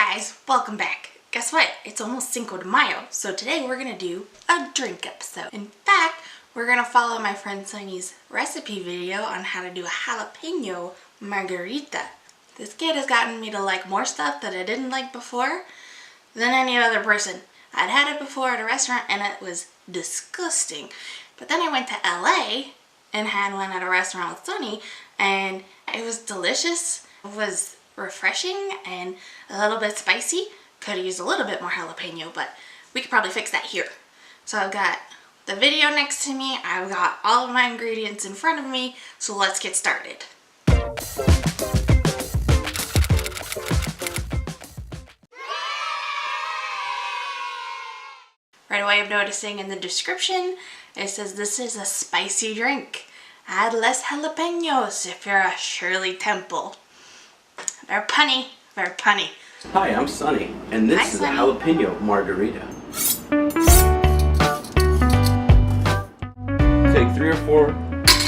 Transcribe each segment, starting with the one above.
guys, welcome back. Guess what? It's almost Cinco de Mayo, so today we're gonna do a drink episode. In fact, we're gonna follow my friend Sunny's recipe video on how to do a jalapeno margarita. This kid has gotten me to like more stuff that I didn't like before than any other person. I'd had it before at a restaurant and it was disgusting. But then I went to LA and had one at a restaurant with Sunny and it was delicious. It was refreshing and a little bit spicy. Could have used a little bit more jalapeno, but we could probably fix that here. So I've got the video next to me. I've got all of my ingredients in front of me. So let's get started. Right away I'm noticing in the description, it says this is a spicy drink. Add less jalapenos if you're a Shirley Temple. Very punny, very punny. Hi, I'm Sunny, and this is a jalapeno margarita. Take 3 or 4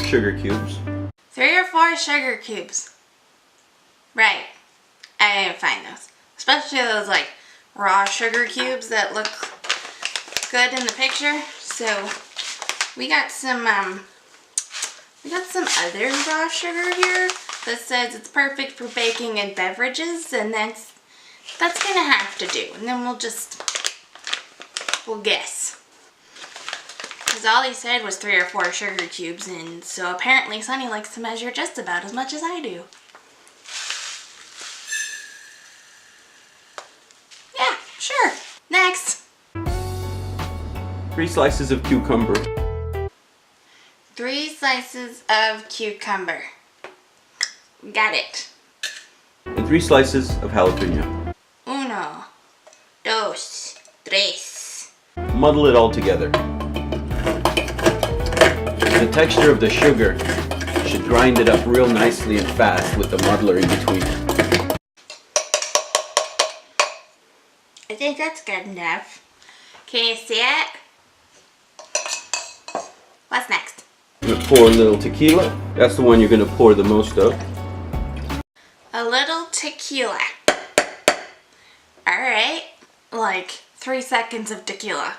sugar cubes. 3 or 4 sugar cubes. Right. I didn't find those. Especially those like raw sugar cubes that look good in the picture. So we got some other raw sugar here that says it's perfect for baking and beverages, and that's gonna have to do. And then we'll guess. Because all he said was 3 or 4 sugar cubes, and so apparently Sunny likes to measure just about as much as I do. Yeah, sure. Next. 3 slices of cucumber. 3 slices of cucumber. Got it. And 3 slices of jalapeno. 1, 2, 3. Muddle it all together. The texture of the sugar should grind it up real nicely and fast with the muddler in between. I think that's good enough. Can you see it? What's next? I'm going to pour a little tequila. That's the one you're going to pour the most of. A little tequila. Alright. Like 3 seconds of tequila.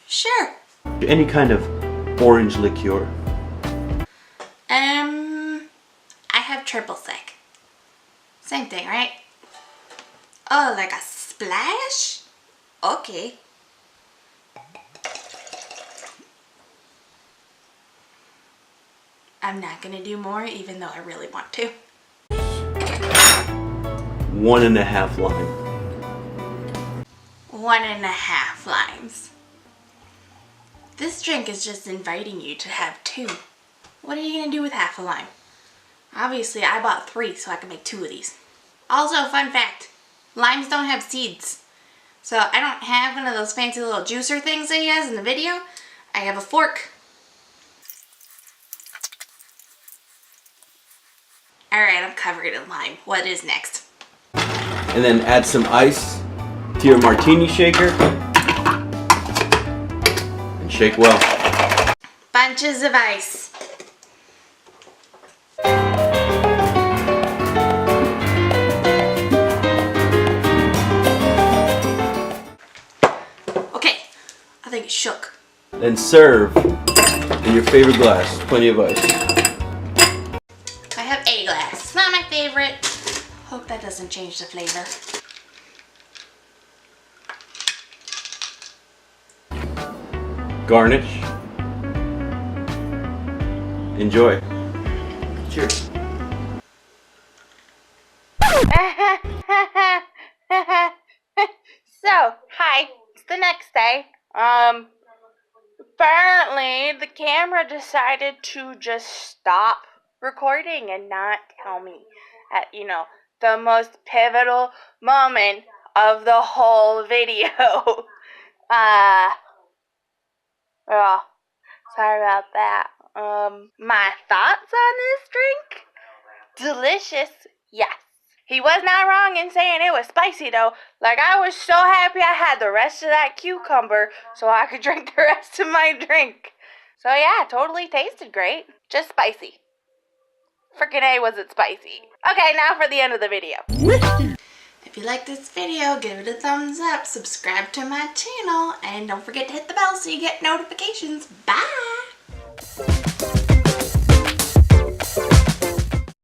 Sure. Any kind of orange liqueur. I have triple sec. Same thing, right? Oh, like a splash? Okay. I'm not gonna do more even though I really want to. 1.5 lime. 1.5 limes. This drink is just inviting you to have 2. What are you gonna do with half a lime? Obviously I bought 3 so I can make 2 of these. Also, fun fact, limes don't have seeds. So I don't have one of those fancy little juicer things that he has in the video. I have a fork. Alright, I'm covered in lime. What is next? And then add some ice to your martini shaker. And shake well. Bunches of ice. Okay, I think it shook. Then serve in your favorite glass. Plenty of ice. I have a glass. Not my favorite. Hope that doesn't change the flavor. Garnish. Enjoy. Cheers. So, hi. It's the next day. Apparently the camera decided to just stop recording and not tell me at, the most pivotal moment of the whole video. Oh, sorry about that. My thoughts on this drink? Delicious, yes. He was not wrong in saying it was spicy though. Like, I was so happy I had the rest of that cucumber so I could drink the rest of my drink. So yeah, totally tasted great. Just spicy. Frickin' A, was it spicy. Okay, now for the end of the video. If you like this video, give it a thumbs up, subscribe to my channel, and don't forget to hit the bell so you get notifications. Bye!